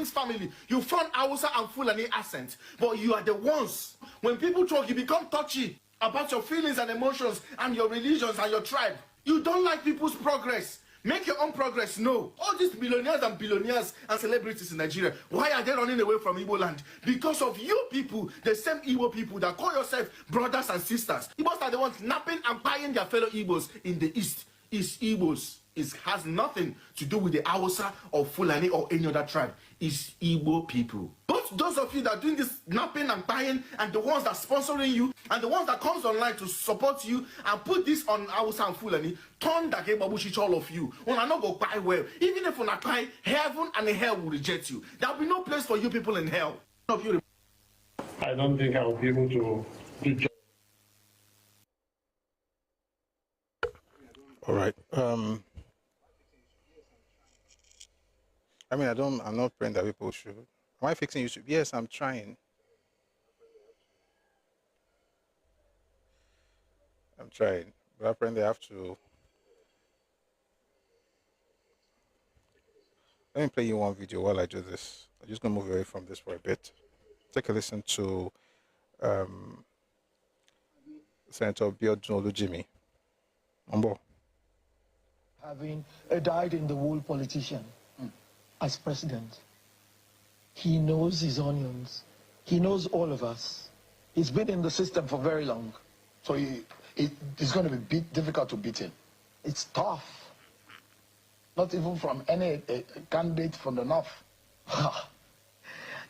Adams family, you found Hausa and Fulani accent, but you are the ones. When people talk, you become touchy about your feelings and emotions and your religions and your tribe. You don't like people's progress. Make your own progress. No. All these millionaires and billionaires and celebrities in Nigeria, why are they running away from Igbo land? Because of you people, the same Igbo people that call yourself brothers and sisters. Igbos are the ones napping and buying their fellow Igbos in the East. It's Igbos. It has nothing to do with the Hausa or Fulani or any other tribe. It's Igbo people. But those of you that are doing this napping and buying, and the ones that are sponsoring you, and the ones that comes online to support you and put this on Hausa and Fulani, turn that game babushich all of you. When I not go buy well, even if when I cry, heaven and hell will reject you. There will be no place for you people in hell. I don't think I will be able to do. All right. I mean, I'm not praying that people should. Am I fixing YouTube? Yes, I'm trying. But apparently I have to. Let me play you one video while I do this. I'm just going to move away from this for a bit. Take a listen to Senator Biodun Olujimi. Ombo. Having a dyed-in-the-wool politician as president. He knows his onions. He knows all of us. He's been in the system for very long. So it's going to be difficult to beat him. It's tough. Not even from any candidate from the north.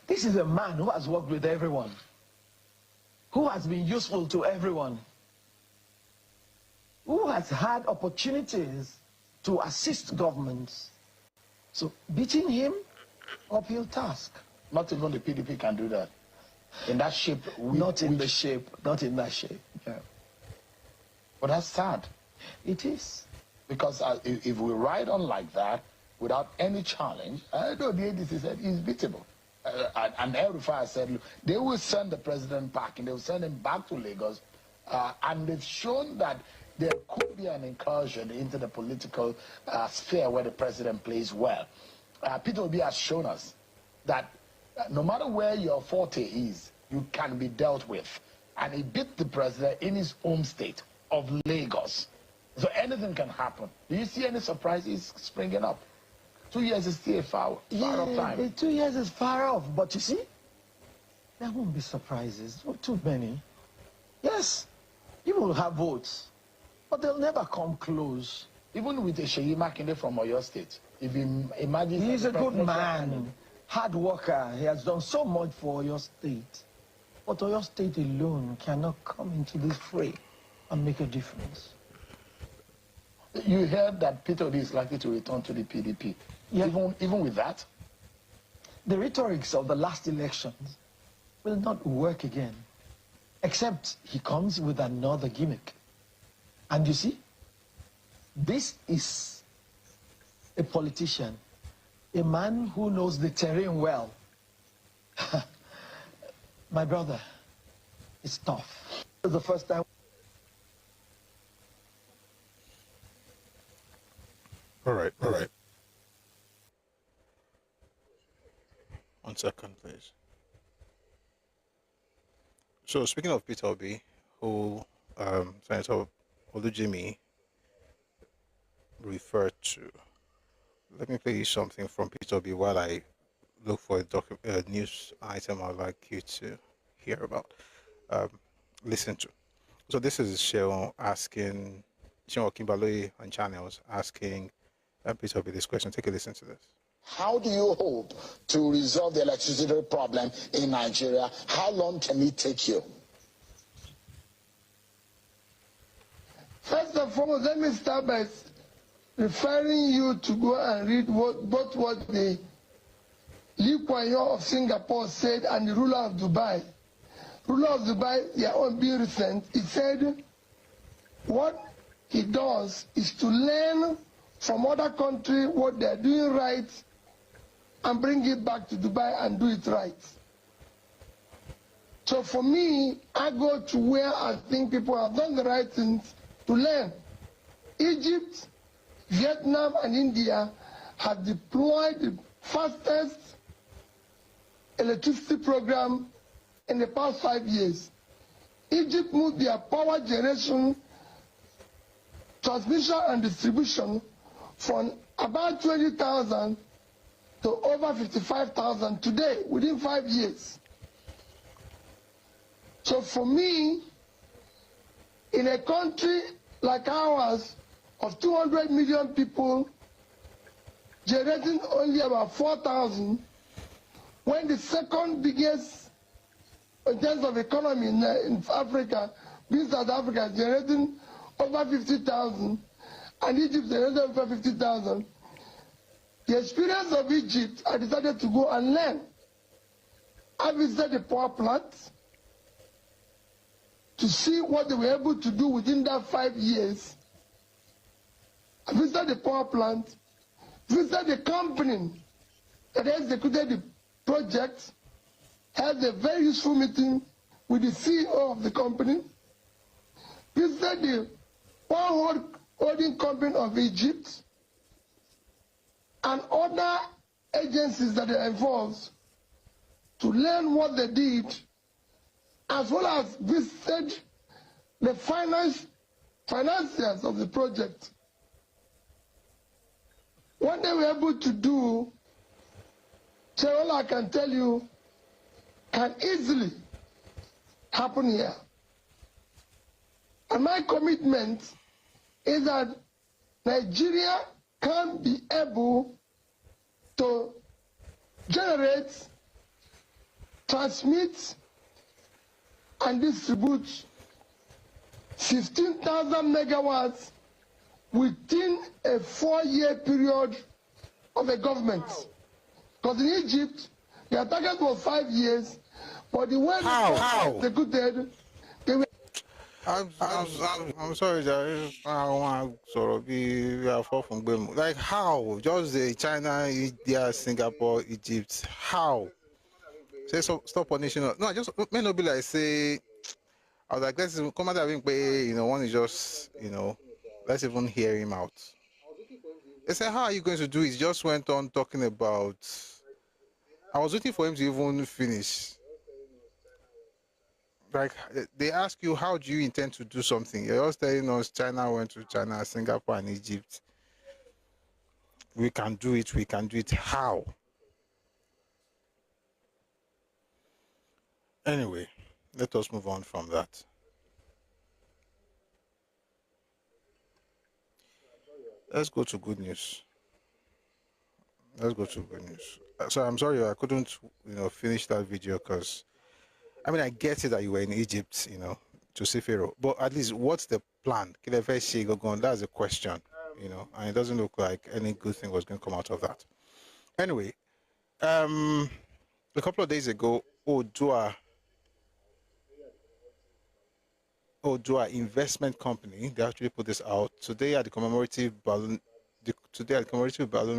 This is a man who has worked with everyone, who has been useful to everyone, who has had opportunities to assist governments. So beating him, uphill task. Not even the PDP can do that. In that shape. Not in that shape. Yeah. But that's sad. It is. Because if we ride on like that, without any challenge, I know the ADC said he's beatable. And El-Rufai said, look, they will send the president back, and they will send him back to Lagos. And they've shown that there could be an incursion into the political sphere where the president plays well. Peter Obi has shown us that no matter where your forte is, you can be dealt with. And he beat the president in his home state of Lagos. So anything can happen. Do you see any surprises springing up? 2 years is still far off time. 2 years is far off, but you see, there won't be surprises. Not too many. Yes, you will have votes, but they'll never come close. Even with Seyi Makinde from Oyo State, if you imagine... He's a good man, hard worker. He has done so much for Oyo State. But Oyo State alone cannot come into this fray and make a difference. You heard that Peter Obi is likely to return to the PDP. Yeah. Even with that? The rhetorics of the last elections will not work again, except he comes with another gimmick. And you see, this is a politician, a man who knows the terrain well. My brother, it's tough. It's the first time. All right. 1 second, please. So speaking of Peter Obi, who Senator Olujimi referred to, let me play you something from Peter Obi while I look for a news item I'd like you to hear about, listen to. So this is Sheon asking, Sheon Kimbaloi on channels asking Peter Obi this question. Take a listen to this. How do you hope to resolve the electricity problem in Nigeria? How long can it take you? First and foremost, let me start by referring you to go and read both what the Lee Kuan Yew of Singapore said and the ruler of Dubai. Ruler of Dubai, their own being recent, he said what he does is to learn from other countries what they're doing right and bring it back to Dubai and do it right. So for me, I go to where I think people have done the right things to learn. Egypt, Vietnam and India have deployed the fastest electricity program in the past 5 years. Egypt moved their power generation, transmission and distribution from about 20,000 to over 55,000 today within 5 years. So for me, in a country like ours of 200 million people, generating only about 4,000, when the second biggest in terms of economy in Africa, being South Africa, generating over 50,000, and Egypt generating over 50,000. The experience of Egypt, I decided to go and learn. I visited the power plant to see what they were able to do within that 5 years. I visited the power plant, visited the company that executed the project, had a very useful meeting with the CEO of the company, visited the power holding company of Egypt, and other agencies that are involved to learn what they did, as well as visited the financiers of the project. What they were able to do, all I can tell you, can easily happen here. And my commitment is that Nigeria can be able to generate, transmit, and distribute 15,000 megawatts within a 4-year period of a government. Because in Egypt, their target was 5 years, but the way they executed, they were... I'm sorry, Jerry. I want to sort of be far from them. Like how? Just China, India, Singapore, Egypt. How? Say so, stop punishing us. No, I just may not be like say. I was like, let's come out and pay. One is just let's even hear him out. They said, how are you going to do it? He just went on talking about. I was waiting for him to even finish. Like, they ask you, how do you intend to do something? You're just telling us China went to China, Singapore, and Egypt. We can do it. We can do it. How? Anyway, let us move on from that. Let's go to good news. Let's go to good news. So I'm sorry I couldn't, finish that video because, I get it that you were in Egypt, to see Pharaoh. But at least, what's the plan? That's the question, and it doesn't look like any good thing was going to come out of that. Anyway, a couple of days ago, Odua Investment Company, they actually put this out today at the commemorative balloon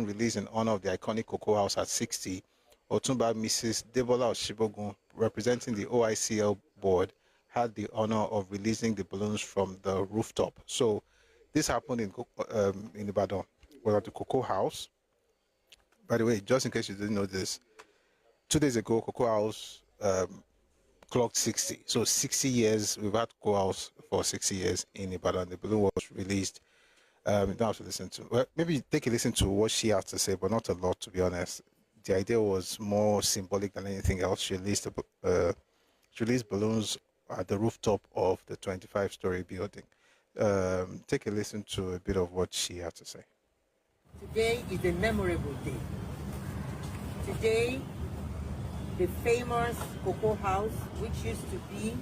release in honor of the iconic cocoa house at 60. Otumba Mrs. Debola Oshibogun, representing the OICL board, had the honor of releasing the balloons from the rooftop. So this happened in Ibadan, at the cocoa house. By the way, just in case you didn't know this, 2 days ago, cocoa house clocked 60. So 60 years, we've had cocoa house for 60 years in Ibadan. The balloon was released. You don't have to listen to. Well, maybe take a listen to what she had to say, but not a lot, to be honest. The idea was more symbolic than anything else. She released balloons at the rooftop of the 25-story building. Take a listen to a bit of what she had to say. Today is a memorable day. Today, the famous cocoa house, which used to be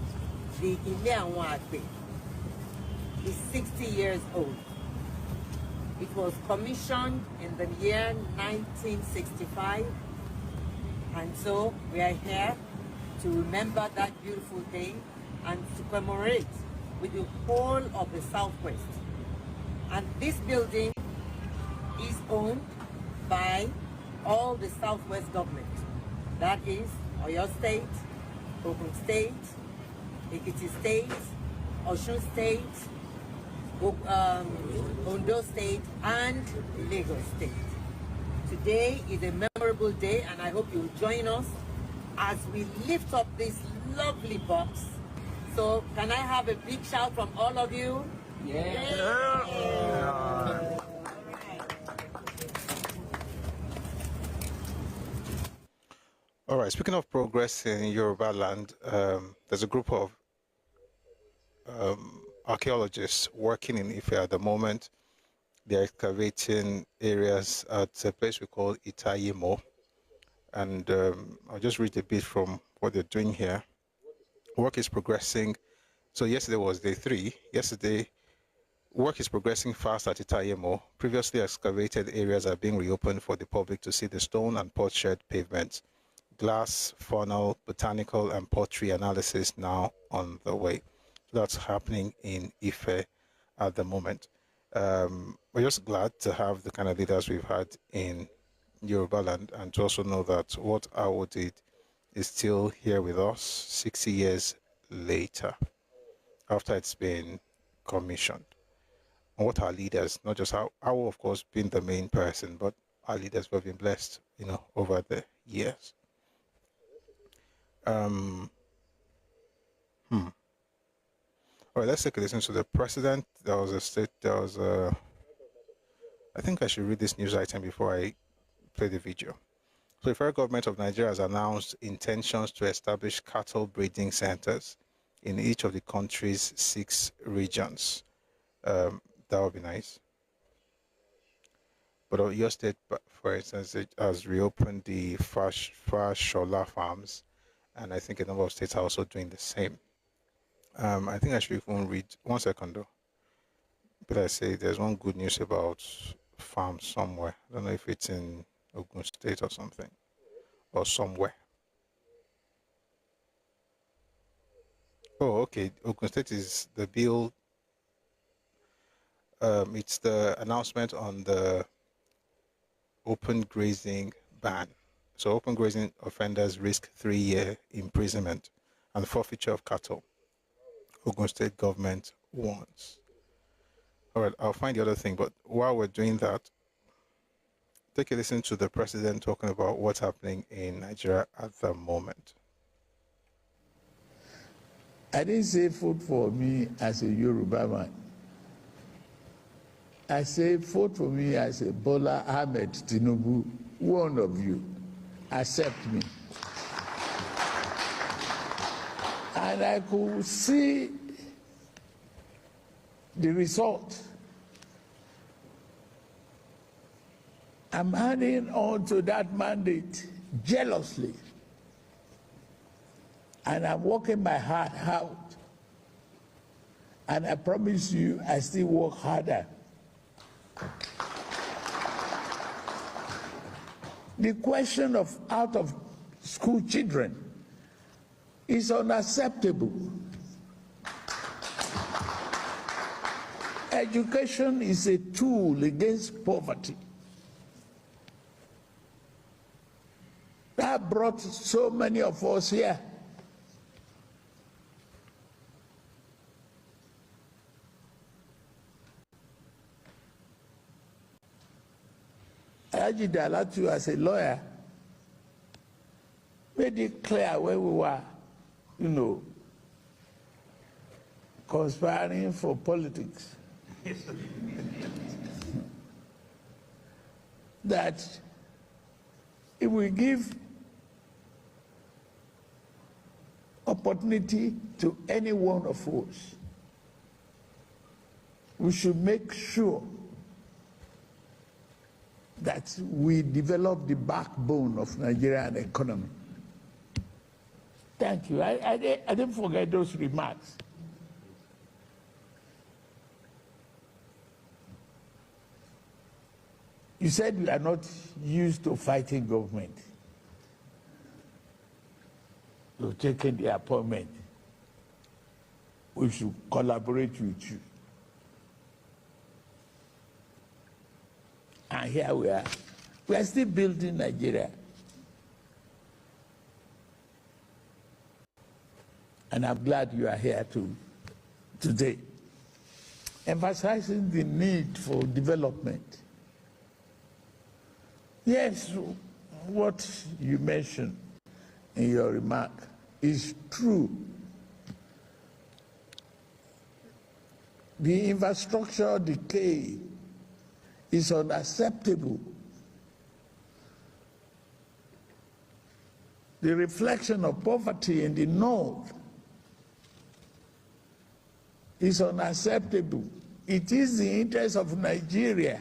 the Ile Awon Agbe, is 60 years old. It was commissioned in the year 1965, and so we are here to remember that beautiful day and to commemorate with the whole of the Southwest. And this building is owned by all the Southwest government. That is Oyo State, Ogun State, Ekiti State, Osun State, Ondo State, and Lagos State. Today is a memorable day, and I hope you will join us as we lift up this lovely box. So can I have a big shout from all of you? Yeah. All right, speaking of progress in Yoruba land, there's a group of archaeologists working in Ife at the moment. They're excavating areas at a place we call Itayimo. And I'll just read a bit from what they're doing here. Work is progressing. So yesterday was day 3. Yesterday, work is progressing fast at Itayimo. Previously excavated areas are being reopened for the public to see the stone and pot shed pavements. Glass, funnel, botanical, and pottery analysis now on the way. That's happening in Ife at the moment. We're just glad to have the kind of leaders we've had in Yoruba land, and to also know that what Awo did is still here with us 60 years later, after it's been commissioned. And what our leaders, not just Awo, of course, being the main person, but our leaders who have been blessed, over the years. All right, let's take a listen to the president. I think I should read this news item before I play the video. So the federal government of Nigeria has announced intentions to establish cattle breeding centers in each of the country's 6 regions. That would be nice. But your state, for instance, it has reopened the Fashola farms, and I think a number of states are also doing the same. I think I should even read, 1 second though. But I say there's one good news about farms somewhere. I don't know if it's in Ogun State or something, or somewhere. Oh, okay. Ogun State is the bill. It's the announcement on the open grazing ban. So open grazing offenders risk 3-year imprisonment and forfeiture of cattle. Ogun State government warns. All right, I'll find the other thing, but while we're doing that, take a listen to the president talking about what's happening in Nigeria at the moment. I didn't say vote for me as a Yoruba man. I say vote for me as a Bola Ahmed Tinubu, one of you. Accept me. And I could see the result. I'm handing on to that mandate jealously. And I'm working my heart out. And I promise you, I still work harder. The question of out-of-school children is unacceptable. Education is a tool against poverty. That brought so many of us here. Haji Dalatu, as a lawyer, made it clear when we were, conspiring for politics, that if we give opportunity to any one of us, we should make sure that we develop the backbone of Nigerian economy. Thank you. I didn't forget those remarks. You said we are not used to fighting government. You've taken the appointment. We should collaborate with you. And here we are. We are still building Nigeria. And I'm glad you are here today, emphasizing the need for development. Yes, what you mentioned in your remark is true. The infrastructure decay is unacceptable. The reflection of poverty in the North is unacceptable. It is the interest of Nigeria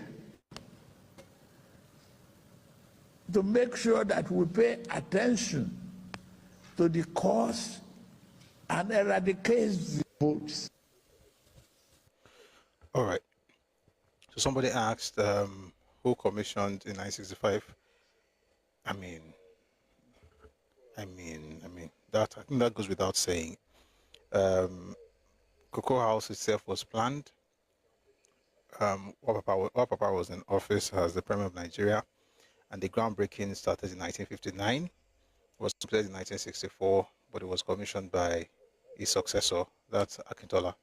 to make sure that we pay attention to the cause and eradicate the votes. All right. So somebody asked who commissioned in 1965. I mean, that I think that goes without saying. Cocoa House itself was planned. Papa was in office as the Premier of Nigeria, and the groundbreaking started in 1959. Was completed in 1964, but it was commissioned by his successor, that's Akintola.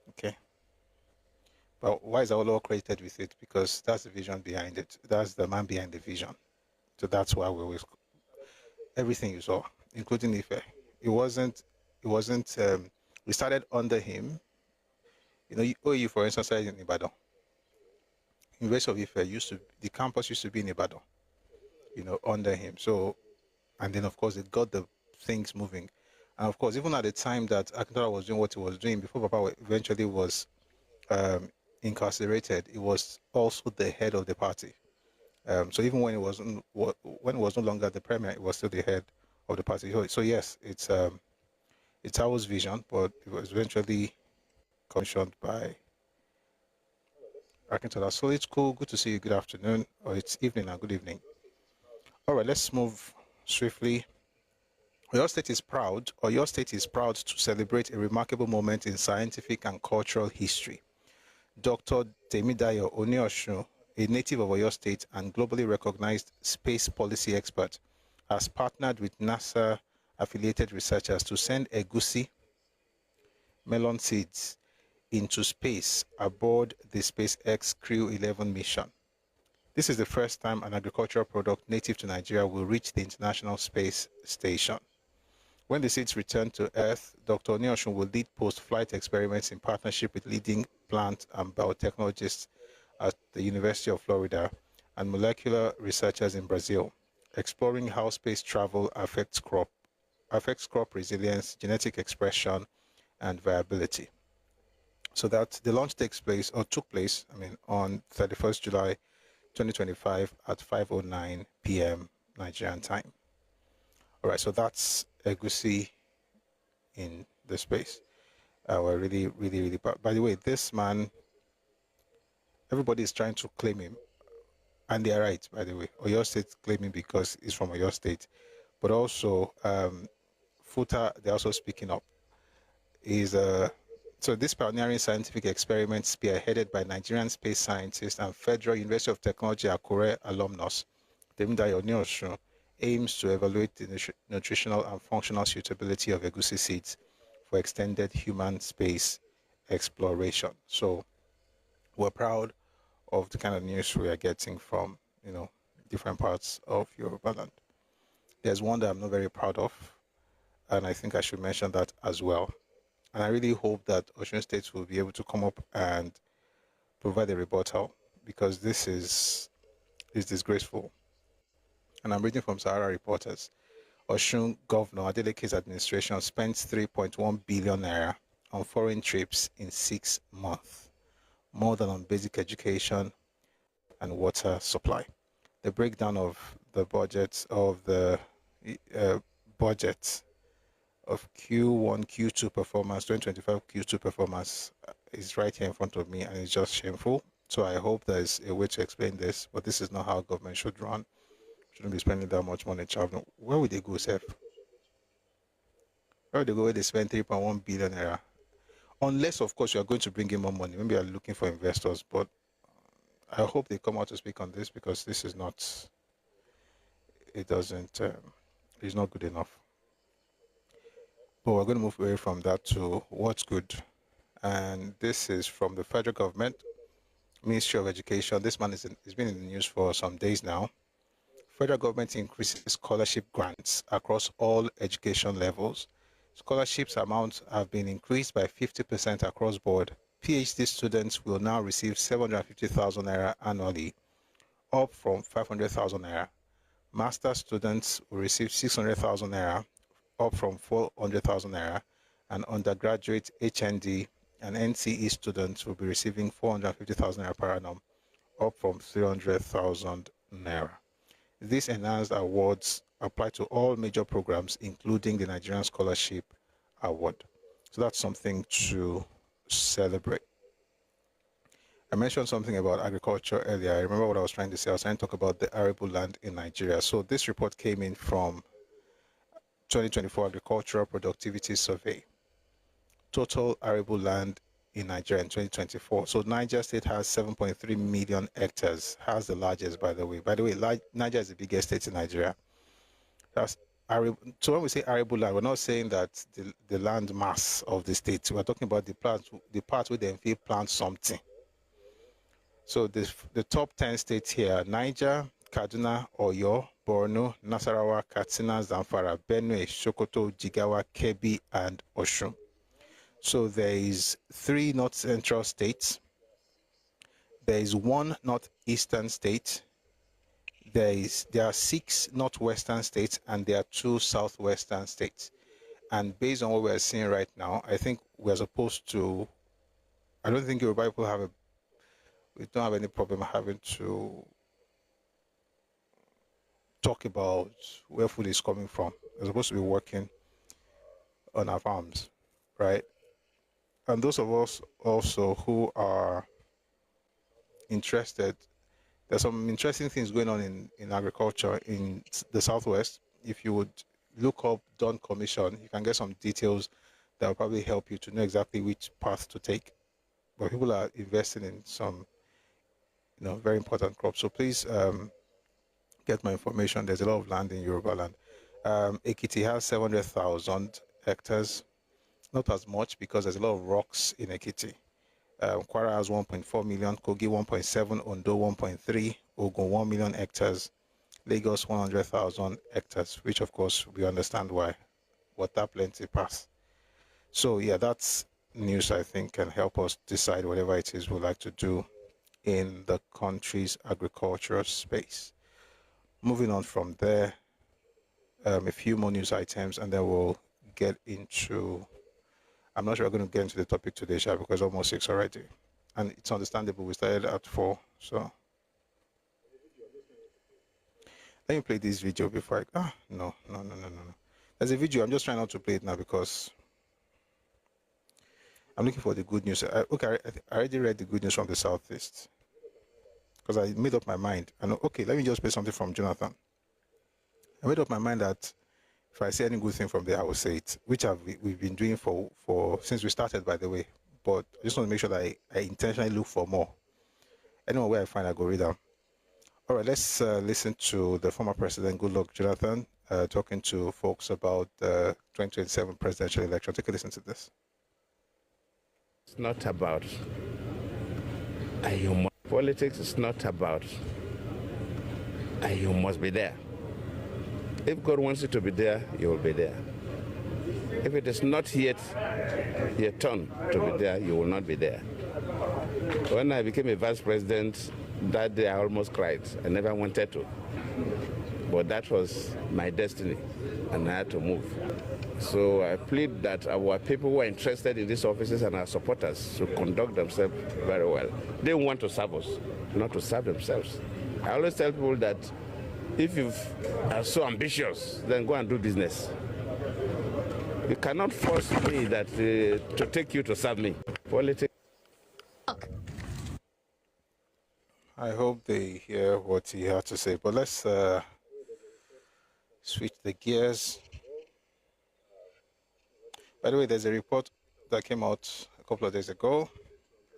Okay. But why is Awolowo credited with it? Because that's the vision behind it. That's the man behind the vision. So that's why we always, everything you saw, including Ife, we started under him. You know, OU, for instance, started in Ibadan. University of Ife the campus used to be in Ibadan, you know, under him. So, and then of course it got the things moving. And of course, even at the time that Akintola was doing what he was doing, before Papa eventually was incarcerated, he was also the head of the party. So even when it was no longer the premier, it was still the head of the party. So yes, it's our vision, but it was eventually commissioned by Akintola. So it's cool. Good to see you. Good afternoon, or it's evening now. Good evening. All right, let's move swiftly. Your state is proud to celebrate a remarkable moment in scientific and cultural history. Dr. Temidayo Onioshun, a native of Oyo State and globally recognized space policy expert, has partnered with NASA-affiliated researchers to send egusi melon seeds into space aboard the SpaceX Crew 11 mission. This is the first time an agricultural product native to Nigeria will reach the International Space Station. When the seeds return to Earth, Dr. Onioshun will lead post-flight experiments in partnership with leading plant and biotechnologists at the University of Florida and molecular researchers in Brazil, exploring how space travel affects crop resilience, genetic expression, and viability. So that the launch took place, on 31st July 2025 at 5:09 p.m. Nigerian time. All right, so that's egusi in the space. We're really, really, really proud. By the way, this man, everybody is trying to claim him, and they are right, by the way. Oyo State claiming because he's from Oyo State, but also FUTA, they're also speaking up. So this pioneering scientific experiment, spearheaded by Nigerian space scientists and Federal University of Technology Akure alumnus, Temidayo Onioshun, aims to evaluate the nutritional and functional suitability of egusi seeds for extended human space exploration. So we're proud of the kind of news we are getting from, different parts of Yoruba land. There's one that I'm not very proud of, and I think I should mention that as well. And I really hope that Osun State will be able to come up and provide a rebuttal, because this is disgraceful. And I'm reading from Sahara Reporters. Osun Governor Adeleke's administration spent 3.1 billion naira on foreign trips in 6 months, more than on basic education and water supply. The breakdown of the budget of Q1, Q2 performance, 2025 Q2 performance is right here in front of me, and it's just shameful. So I hope there's a way to explain this, but this is not how government should run. Shouldn't be spending that much money traveling. Where would they go, Seth? Where would they go where they spend 3.1 billion naira? Unless, of course, you are going to bring in more money. Maybe you're looking for investors, but I hope they come out to speak on this, because this is not, it's not good enough. But we're going to move away from that to what's good. And this is from the federal government, Ministry of Education. This man has been in the news for some days now. Federal government increases scholarship grants across all education levels. Scholarships amounts have been increased by 50% across board. PhD students will now receive 750,000 naira annually, up from 500,000 naira. Master students will receive 600,000 naira, up from 400,000 naira, and undergraduate HND and NCE students will be receiving 450,000 naira per annum, up from 300,000 naira. These enhanced awards apply to all major programs, including the Nigerian Scholarship Award. So that's something to celebrate. I mentioned something about agriculture earlier. I remember what I was trying to say. I was trying to talk about the arable land in Nigeria. So this report came in from 2024 Agricultural Productivity Survey. Total arable land in Nigeria in 2024. So Niger State has 7.3 million hectares, has the largest, by the way. By the way, Niger is the biggest state in Nigeria. That's arable. So when we say arable land, we're not saying that the land mass of the state. We're talking about the part where they feel plant something. So the top 10 states here: Niger, Kaduna, Oyo, Borno, Nasarawa, Katsina, Zamfara, Benue, Sokoto, Jigawa, Kebbi, and Osun. So there is 3 north central states, there is 1 northeastern state, there are 6 northwestern states, and there are 2 southwestern states. And based on what we're seeing right now, I think we're supposed to, I don't think Yoruba people we don't have any problem having to talk about where food is coming from. We're supposed to be working on our farms, right? And those of us also who are interested, there's some interesting things going on in agriculture in the Southwest. If you would look up Dawn Commission, you can get some details that will probably help you to know exactly which path to take. But people are investing in some, very important crops. So please get my information. There's a lot of land in Yoruba land. Ekiti has 700,000 hectares. Not as much because there's a lot of rocks in Ekiti. Kwara has 1.4 million, Kogi 1.7, Ondo 1.3, Ogun 1 million hectares, Lagos 100,000 hectares, which of course we understand why. Water plenty pass. So yeah, that's news I think can help us decide whatever it is we'd like to do in the country's agricultural space. Moving on from there, a few more news items and then we'll get into, I'm not sure we're going to get into the topic today, Sha, because it's almost 6 already. And it's understandable, we started at 4, so. Let me play this video before no. There's a video, I'm just trying not to play it now because I'm looking for the good news. I already read the good news from the Southeast because I made up my mind. And okay, let me just play something from Jonathan. I made up my mind that if I say any good thing from there, I will say it, which we've been doing for since we started, by the way. But I just want to make sure that I intentionally look for more. Anyway, where I find, I go read them. All right, let's listen to the former president, Goodluck Jonathan, talking to folks about the 2027 presidential election. Take a listen to this. It's not about politics. Is not about you must be there. If God wants you to be there, you will be there. If it is not yet your turn to be there, you will not be there. When I became a vice president, that day I almost cried. I never wanted to. But that was my destiny, and I had to move. So I plead that our people who are interested in these offices and our supporters should conduct themselves very well. They want to serve us, not to serve themselves. I always tell people that if you are so ambitious, then go and do business. You cannot force me that to take you to serve me. Politics. I hope they hear what he had to say, but let's switch the gears. By the way, there's a report that came out a couple of days ago.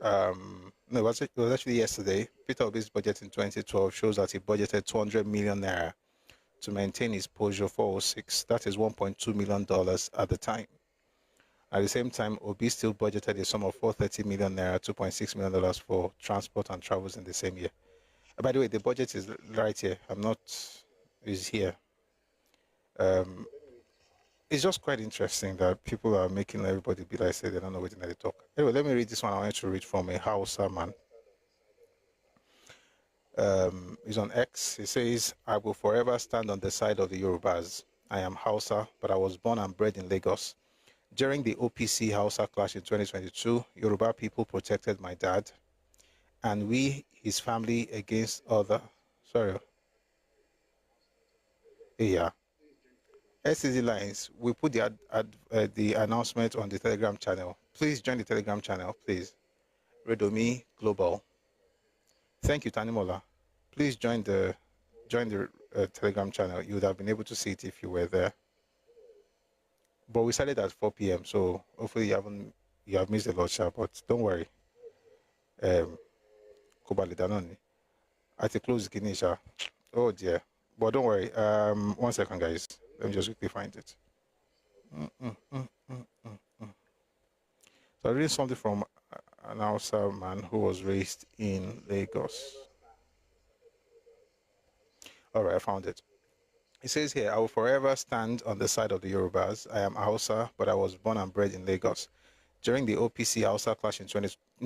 No, it was actually yesterday. Peter Obi's budget in 2012 shows that he budgeted 200 million naira to maintain his Peugeot 406. That is $1.2 million at the time. At the same time, Obi still budgeted a sum of 430 million naira, $2.6 million for transport and travels in the same year. By the way, the budget is right here. I'm not is here. It's just quite interesting that people are making everybody be like, say they don't know what they talk. Anyway, let me read this one. I want to read from a Hausa man. He's on X. He says, I will forever stand on the side of the Yorubas. I am Hausa, but I was born and bred in Lagos. During the OPC Hausa clash in 2022, Yoruba people protected my dad and we, his family, against other... Sorry. Yeah. SCZ Lines, we put the announcement on the Telegram channel. Please join the Telegram channel, please. Redomi Global. Thank you, Tanimola. Please join the Telegram channel. You would have been able to see it if you were there. But we started at 4 p.m. so hopefully you have missed a lot, but don't worry. Kobali Danoni. At the close Guinesha. Oh dear. But don't worry. 1 second, guys. Let me just quickly find it. So I read something from an Hausa man who was raised in Lagos. All right, I found it. It says here, I will forever stand on the side of the Yorubas. I am Hausa, but I was born and bred in Lagos. During the OPC Hausa clash in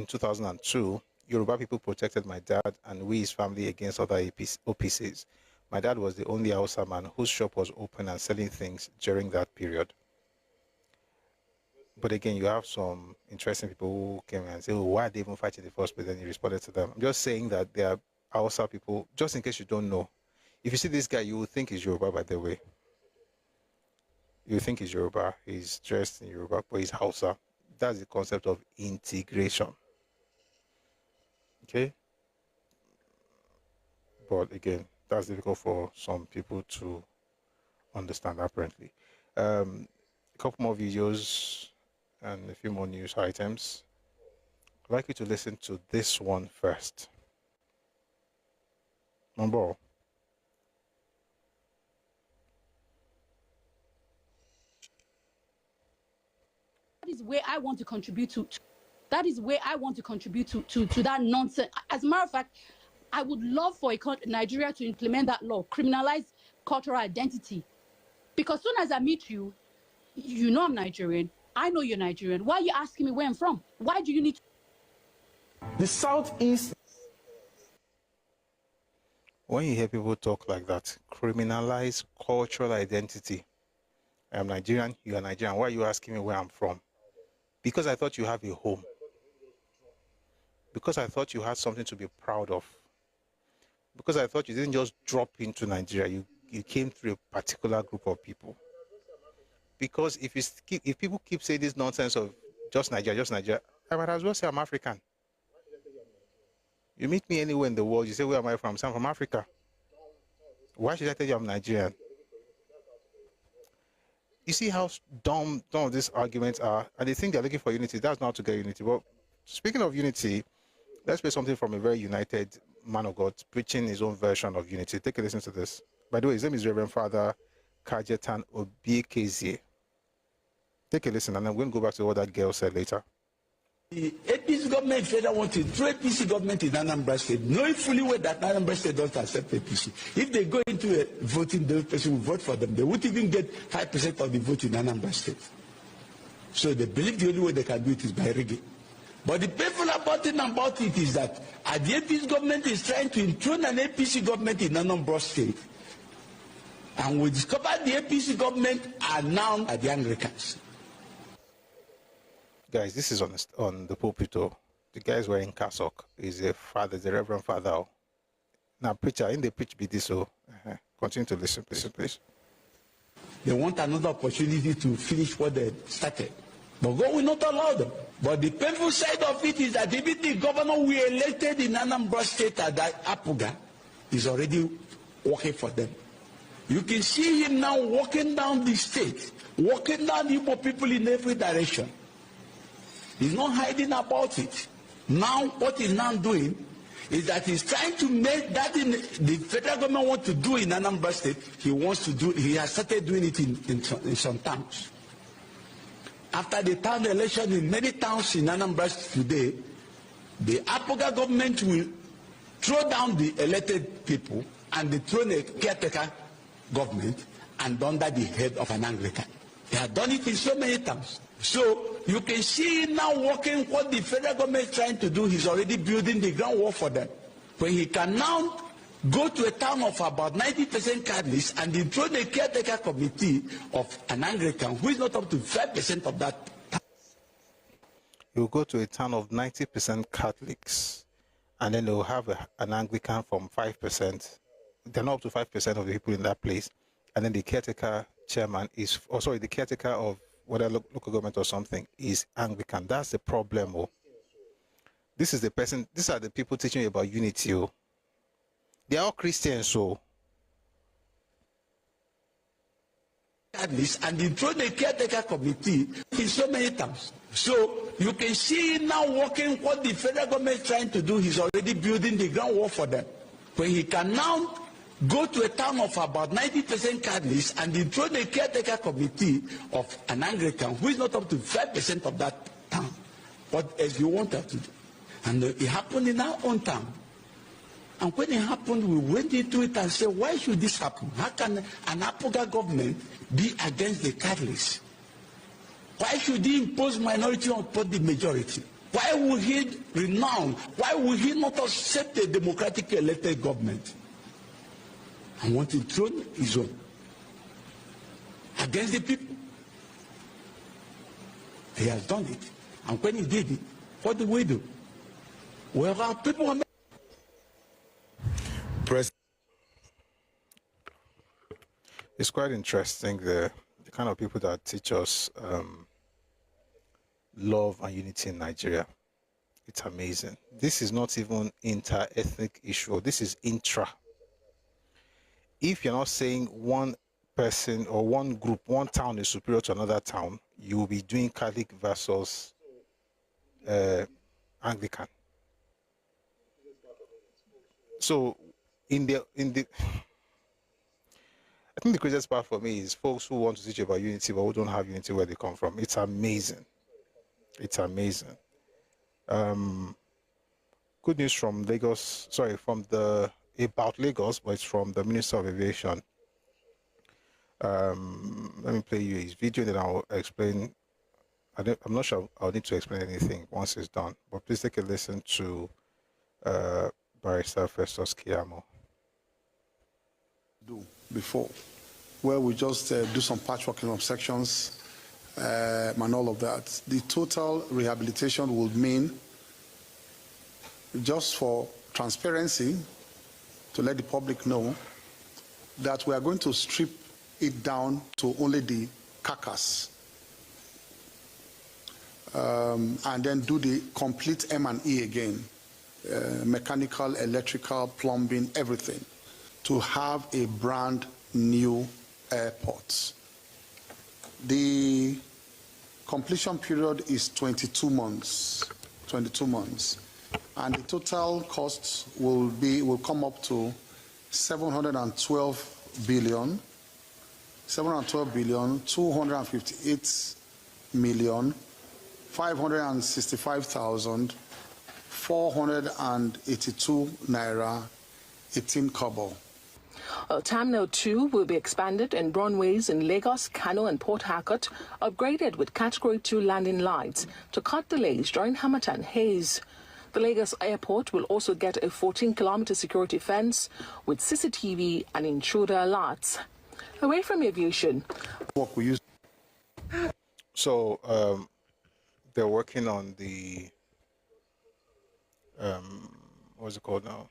2002, Yoruba people protected my dad and we, his family, against other OPCs. My dad was the only Hausa man whose shop was open and selling things during that period. But again, you have some interesting people who came and say, oh, why are they even fighting in the first place? Then you responded to them. I'm just saying that there are Hausa people, just in case you don't know. If you see this guy, you will think he's Yoruba, by the way. You think he's Yoruba. He's dressed in Yoruba, but he's Hausa. That's the concept of integration. Okay? But again, that's difficult for some people to understand, apparently. A couple more videos and a few more news items. I'd like you to listen to this one first. Number. That is where I want to contribute to. That is where I want to contribute to that nonsense. As a matter of fact, I would love for Nigeria to implement that law, criminalize cultural identity. Because soon as I meet you, you know I'm Nigerian. I know you're Nigerian. Why are you asking me where I'm from? Why do you need to? The Southeast. When you hear people talk like that, criminalize cultural identity. I am Nigerian, you are Nigerian. Why are you asking me where I'm from? Because I thought you have a home. Because I thought you had something to be proud of. Because I thought you didn't just drop into Nigeria. You came through a particular group of people. Because if people keep saying this nonsense of just Nigeria, I might as well say I'm African. You meet me anywhere in the world, you say, where am I from? I'm from Africa. Why should I tell you I'm Nigerian? You see how dumb some of these arguments are, and they think they're looking for unity. That's not to get unity. But speaking of unity, let's play something from a very united man of God preaching his own version of unity. Take a listen to this. By the way, his name is Reverend Father Kajetan Obiekezie. Take a listen, and then we'll go back to what that girl said later. The APC government federal want to throw APC government in Anambra State, knowing fully well that Anambra State doesn't accept APC. If they go into a voting, those person will vote for them. They won't even get 5% of the vote in Anambra State. So they believe the only way they can do it is by rigging. But the painful about it is that the APC government is trying to enthrone an APC government in Anambra State. And we discovered the APC government are now at the Anglicans. Guys, this is on the pulpit. The guy is wearing cassock. He's a father, the Reverend Father. Now, preacher, in the preach be this, continue to listen, please. They want another opportunity to finish what they started. But God will not allow them. But the painful side of it is that even the governor we elected in Anambra State at Apuga is already working for them. You can see him now walking down the state, walking down the Igbo people in every direction. He's not hiding about it. Now, what he's now doing is that he's trying to make that in the federal government want to do in Anambra State. He has started doing it in some towns. After the town election in many towns in Anambra State today, the Apoga government will throw down the elected people and they throw a caretaker government and under the head of an Anglican. They have done it in so many times. So you can see now working what the federal government is trying to do. He's already building the groundwork for them. When he can now go to a town of about 90% Catholics and dethrone a caretaker committee of an Anglican who is not up to 5% of that. You go to a town of 90% Catholics, and then they'll have an Anglican from 5%. They're not up to 5% of the people in that place, and then the caretaker chairman is, oh sorry, the caretaker of whether local government or something is Anglican. That's the problem. Oh. This is the person. These are the people teaching you about unity. Oh. They are all Christians, so. And dethrone the caretaker committee in so many times. So you can see now working what the federal government is trying to do. He's already building the groundwork for them. When he can now go to a town of about 90% Catholics and dethrone the caretaker committee of an Anglican who is not up to 5% of that town. What else you want her to do? And it happened in our own town. And when it happened, we went into it and said, why should this happen? How can an Apoga government be against the Catholics? Why should he impose minority upon the majority? Why would he renounce? Why would he not accept a democratically elected government? And want to throne his own against the people. He has done it. And when he did it, what do we do? Well, our people are It's quite interesting, the kind of people that teach us love and unity in Nigeria. It's amazing. This is not even inter-ethnic issue. This is intra. If you're not saying one person or one group, one town is superior to another town, you will be doing Catholic versus Anglican. So I think the craziest part for me is folks who want to teach about unity but who don't have unity where they come from. It's amazing. It's amazing. Good news from Lagos, about Lagos, but it's from the Minister of Aviation. Let me play you his video, then I'll explain. I'm not sure I'll need to explain anything once it's done, but please take a listen to Barrister Festus Keyamo. Do before, where we just do some patchworking of sections and all of that. The total rehabilitation would mean, just for transparency, to let the public know that we are going to strip it down to only the carcass and then do the complete M&E again, mechanical, electrical, plumbing, everything, to have a brand new airport. The completion period is 22 months, and the total cost will come up to 712 billion, 258,565,482 naira, 18 kobo. Terminal 2 will be expanded and runways in Lagos, Kano and Port Harcourt upgraded with Category 2 landing lights to cut delays during Harmattan haze. The Lagos airport will also get a 14-kilometer security fence with CCTV and intruder alerts. Away from aviation. So they're working on the what's it called now?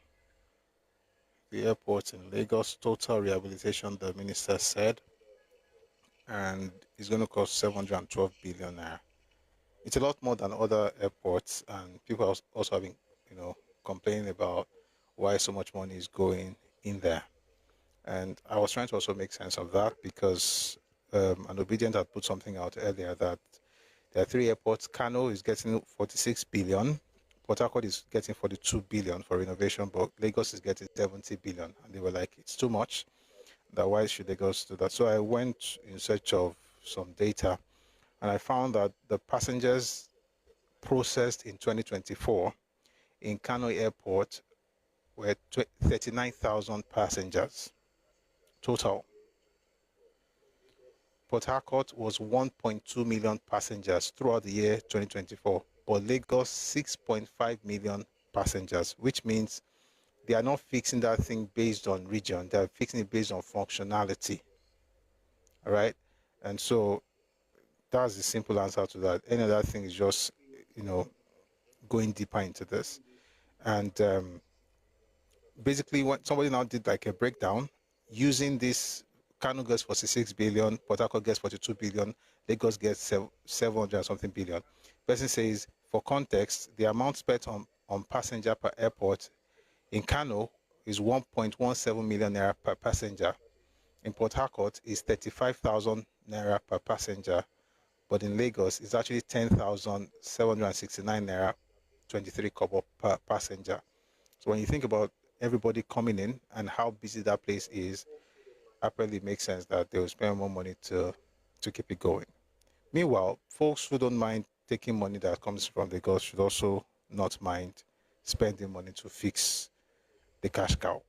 The airport in Lagos, total rehabilitation, the minister said, and it's going to cost 712 billion naira. It's a lot more than other airports, and people are also having, complaining about why so much money is going in there. And I was trying to also make sense of that because an Obedient had put something out earlier that there are 3 airports. Kano is getting 46 billion. Port Harcourt is getting 42 billion for renovation, but Lagos is getting 70 billion. And they were like, it's too much. That why should Lagos do that? So I went in search of some data, and I found that the passengers processed in 2024 in Kano Airport were 39,000 passengers total. Port Harcourt was 1.2 million passengers throughout the year 2024, but Lagos 6.5 million passengers, which means they are not fixing that thing based on region. They are fixing it based on functionality. All right. And so that's the simple answer to that. Any other thing is just, going deeper into this. And basically, what somebody now did like a breakdown using this. Kano gets 46 billion, Port Harcourt gets 42 billion, Lagos gets 700 something billion. Person says, for context, the amount spent on passenger per airport in Kano is 1.17 million naira per passenger. In Port Harcourt is 35,000 naira per passenger, but in Lagos it's actually 10,769 naira 23 kobo per passenger. So when you think about everybody coming in and how busy that place is, apparently it makes sense that they will spend more money to keep it going. Meanwhile, folks who don't mind taking money that comes from Lagos should also not mind spending money to fix the cash cow.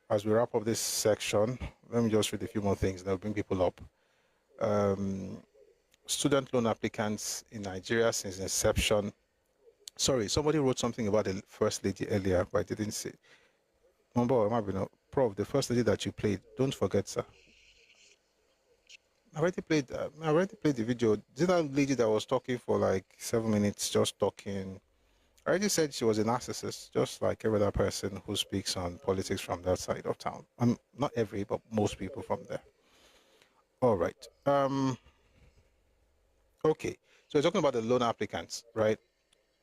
As we wrap up this section, let me just read a few more things and I'll bring people up. Student loan applicants in Nigeria since inception. Sorry, somebody wrote something about the First Lady earlier, but I didn't see. Prof, the First Lady that you played, don't forget, sir. I already played the video. Did that lady that was talking for like 7 minutes, just talking? I already said she was a narcissist, just like every other person who speaks on politics from that side of town. Not every, but most people from there. All right. Okay. So we're talking about the loan applicants, right?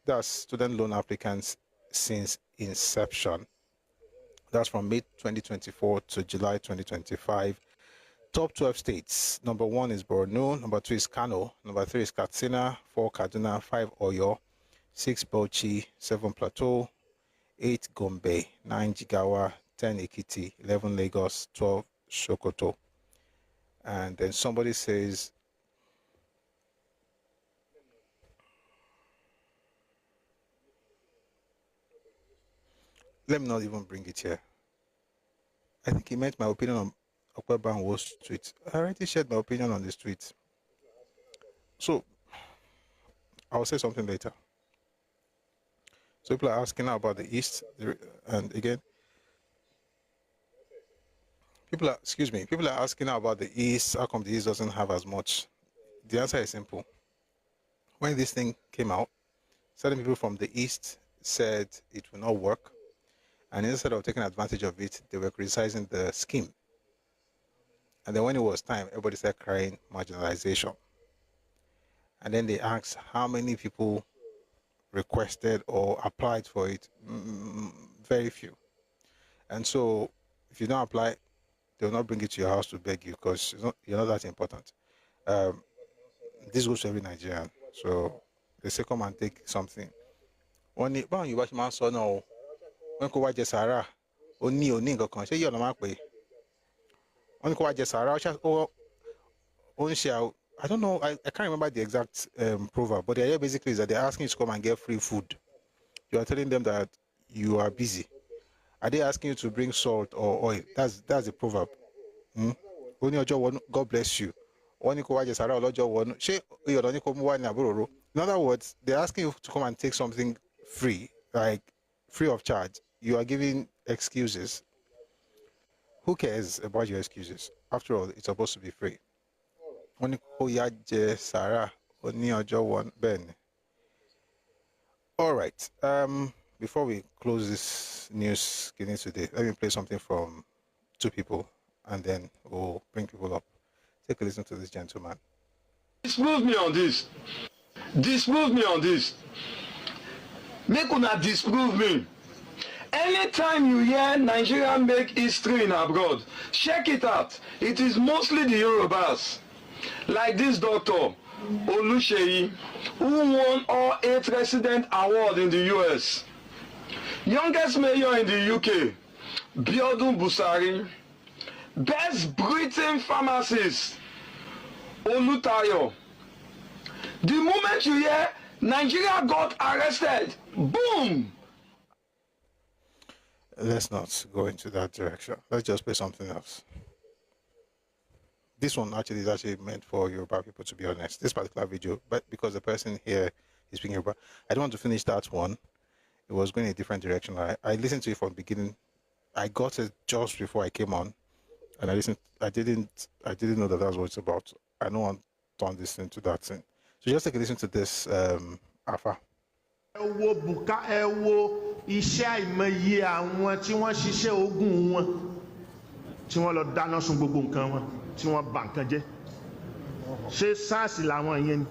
That's student loan applicants since inception. That's from May 2024 to July 2025. Top 12 states. Number 1 is Borno. Number 2 is Kano. Number 3 is Katsina. 4 Kaduna. 5 Oyo. 6 Bauchi. 7 Plateau. 8 Gombe. 9 Jigawa. 10 Ekiti. 11 Lagos. 12 Sokoto. And then somebody says, let me not even bring it here. I think he meant my opinion on Okwebanwo's tweet. I already shared my opinion on this tweet. So, I'll say something later. So people are asking now about the East, and again, people are asking now about the East. How come the East doesn't have as much? The answer is simple. When this thing came out, certain people from the East said it will not work. And instead of taking advantage of it, they were criticizing the scheme. And then when it was time, everybody started crying marginalization. And then they asked how many people requested or applied for it. Very few. And so if you don't apply, they will not bring it to your house to beg you because you're not that important. This goes to every Nigerian. So they say, come and take something. When you watch my son now, when ko wa je sara oni nǹkan kan ṣé yọ na ma pe when ko wa je sara I don't know, I can't remember the exact proverb, but the idea basically is that they're asking you to come and get free food. You are telling them that you are busy. Are they asking you to bring salt or oil? That's the proverb. God bless you. In other words, they're asking you to come and take something free, like free of charge. You are giving excuses. Who cares about your excuses? After all, it's supposed to be free. All right. Before we close this news skinny today, let me play something from two people, and then we'll bring people up. Take a listen to this gentleman. Disprove me on this. Disprove me on this. Make una disprove me. Anytime you hear Nigeria make history in abroad, check it out. It is mostly the Yorubas. Like this doctor, Oluseyi, who won all 8 resident awards in the US. Youngest mayor in the UK, Biodun Busari. Best Britain pharmacist, Olutayo. The moment you hear Nigeria got arrested, boom! Let's not go into that direction. Let's just play something else. this one actually is actually meant for Yoruba people, to be honest. This particular video, but because the person here is speaking Yoruba, I don't want to finish that one. It was going in a different direction. I listened to it from the beginning. I got it just before I came on, and I listened. I didn't know that that's what it's about. I don't want to listen to that thing. So just take a listen to this, Alpha. Ẹ wo bùká, ẹ wo iṣẹ́ àìmọye àwọn tí wọ́n ṣiṣẹ́ ogún wọn, tí wọ́n lọ dáná sun gbogbo nǹkan wọn, tí wọ́n bà nǹkan jẹ́. Ṣé SARS làwọn yẹn ni?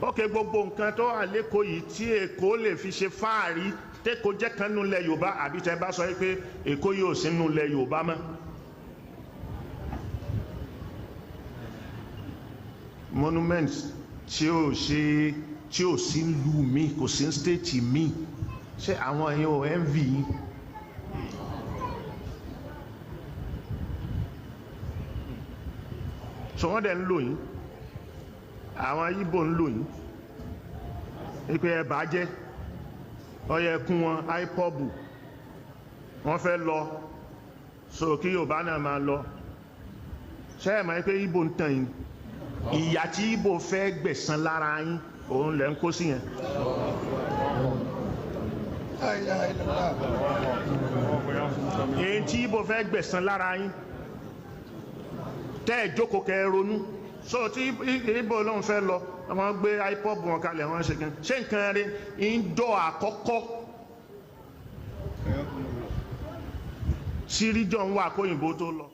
Okay, gbogbo nǹkan tó wà lÉkòó yìí tí Èkó lè fi ṣe fáàrí tÉkòó jẹ́ kan nínú ilẹ̀ Yorùbá, àbí tẹ́ bá sọ pé Èkó yóò sí nínú ilẹ̀ Yorùbá mọ́. Monuments tí ò sí ìlú mi, kò sí state mi, ṣé àwọn èèyàn ò envy yìí? So wọ́n dẹ̀ ń lò yín, àwọn Ìgbò ń lò yín, pé ẹ bàjẹ́, ọyẹ kún wọn iPob, wọ́n fẹ́ lọ, so kí Yorùbá náà máa lọ. Ṣé ẹ mọ̀ pé Ìgbò ń tàn yín? Ìyà tí Ìgbò fẹ́ gbẹ̀san lára yín, òun lẹ̀ ń kó sí yẹn. Èyí tí Ìgbò fẹ́ gbẹ̀san lára yín, tẹ́ ẹ̀ jókòó kẹ́ ẹ ronú. So tí Ìgbò lóun fẹ́ lọ, wọ́n gbé iPob wọn kalẹ̀, wọ́n ṣe kan. Ṣé nǹkan rẹ̀ ń dọ̀ àkọ́kọ́ sí region wà kóyìnbó tó lọ?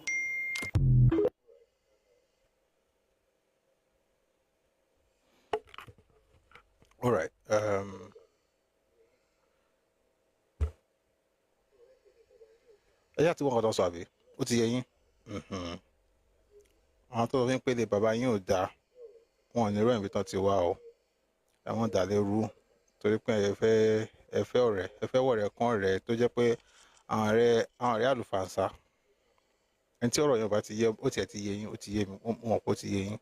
All right. Ẹ̀yà tí wọ́n kọ́ tó sọ àbí? Ó ti yé yín? Àwọn tó fi ń pélé bàbá yín ò dáa, wọn ò ní ròyìn bí tán ti wá o. Àwọn dà lérú torí pé ẹ fẹ́ wọ̀rẹ́ kan rẹ̀ tó jẹ́ pé àwọn ọ̀rẹ́ àlùfànṣá. Ẹni tí ọ̀rọ̀ yẹn bá ti yé, ó tiẹ̀ ti yé yín, ó ti yé mi, mọ̀ pé ó ti yé yín.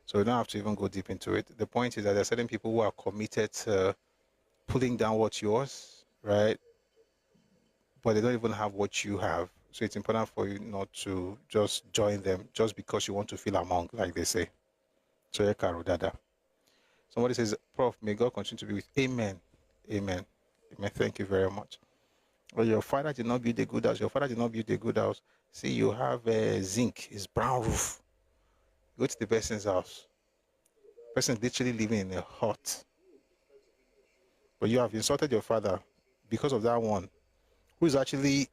So you don't have to even go deep into it. The point is that there are certain people who are committed to pulling down what's yours, right? But they don't even have what you have. So it's important for you not to just join them just because you want to feel among, like they say. So Ẹkáàbọ dada. Somebody says, Prof, may God continue to be with. Amen. Amen. Amen. Thank you very much. Well, your father did not build a good house. Your father did not build a good house. See, you have a zinc, it's brown roof. Go to the person's house. The person is literally living in a hut. But you have insulted your father because of that one, who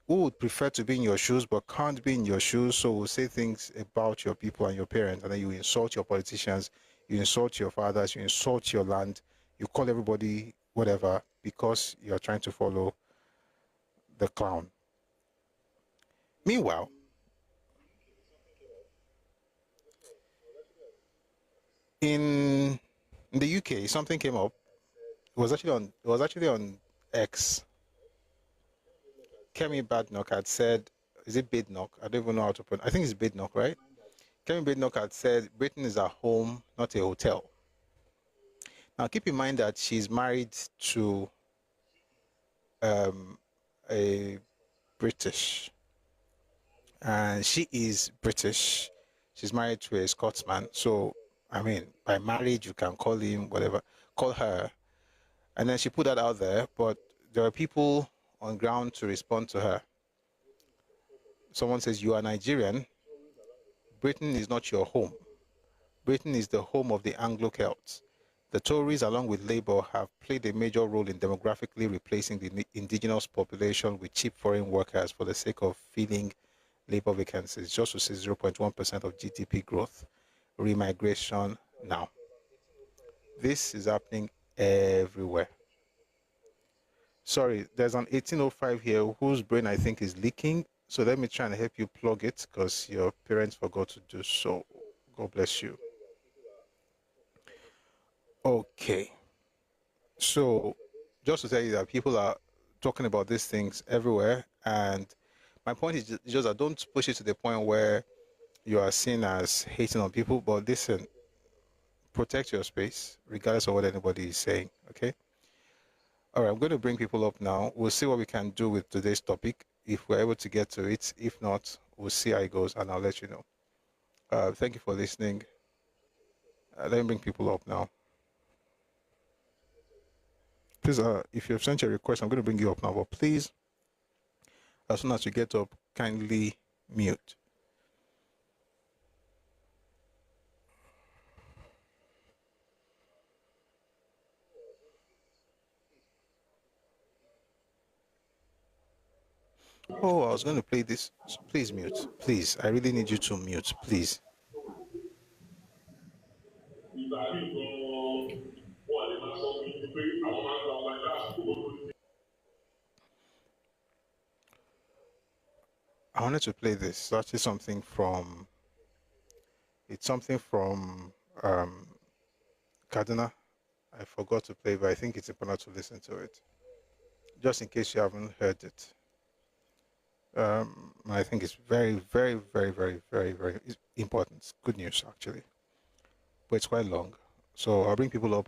would prefer to be in your shoes but can't be in your shoes, so will say things about your people and your parents, and then you insult your politicians, you insult your fathers, you insult your land, you call everybody whatever because you're trying to follow the clown. Meanwhile, in the UK, something came up. It was actually on X. Kemi Badnock had said, is it Badnock? I don't even know how to pronounce. I think it's Badnock, right? Kemi Badnock had said Britain is a home, not a hotel. Now keep in mind that she's married to a British, and she is British. She's married to a Scotsman. So I mean, by marriage you can call him whatever, call her. And then she put that out there, but there are people on ground to respond to her. Someone says, you are Nigerian. Britain is not your home. Britain is the home of the Anglo-Celts. The Tories, along with Labour, have played a major role in demographically replacing the indigenous population with cheap foreign workers for the sake of filling Labour vacancies, just to see 0.1% of GDP growth. Remigration now. This is happening everywhere. Sorry, there's an 1805 here whose brain I think is leaking. So let me try and help you plug it because your parents forgot to do so. God bless you. Okay. So just to tell you that people are talking about these things everywhere. And my point is just that don't push it to the point where you are seen as hating on people. But listen, protect your space regardless of what anybody is saying. Okay. All right, I'm going to bring people up now. We'll see what we can do with today's topic. If we're able to get to it, if not, we'll see how it goes, and I'll let you know. Thank you for listening. Let me bring people up now. Please, if you've sent your request, I'm going to bring you up now. But please, as soon as you get up, kindly mute. Oh, I was going to play this. Please mute. Please, I really need you to mute, please. I wanted to play this. It's actually something from. It's something from Kaduna. I forgot to play, but I think it's important to listen to it, just in case you haven't heard it. I think it's very, very, very, very, very, very important. It's good news, actually, but it's quite long. So I'll bring people up.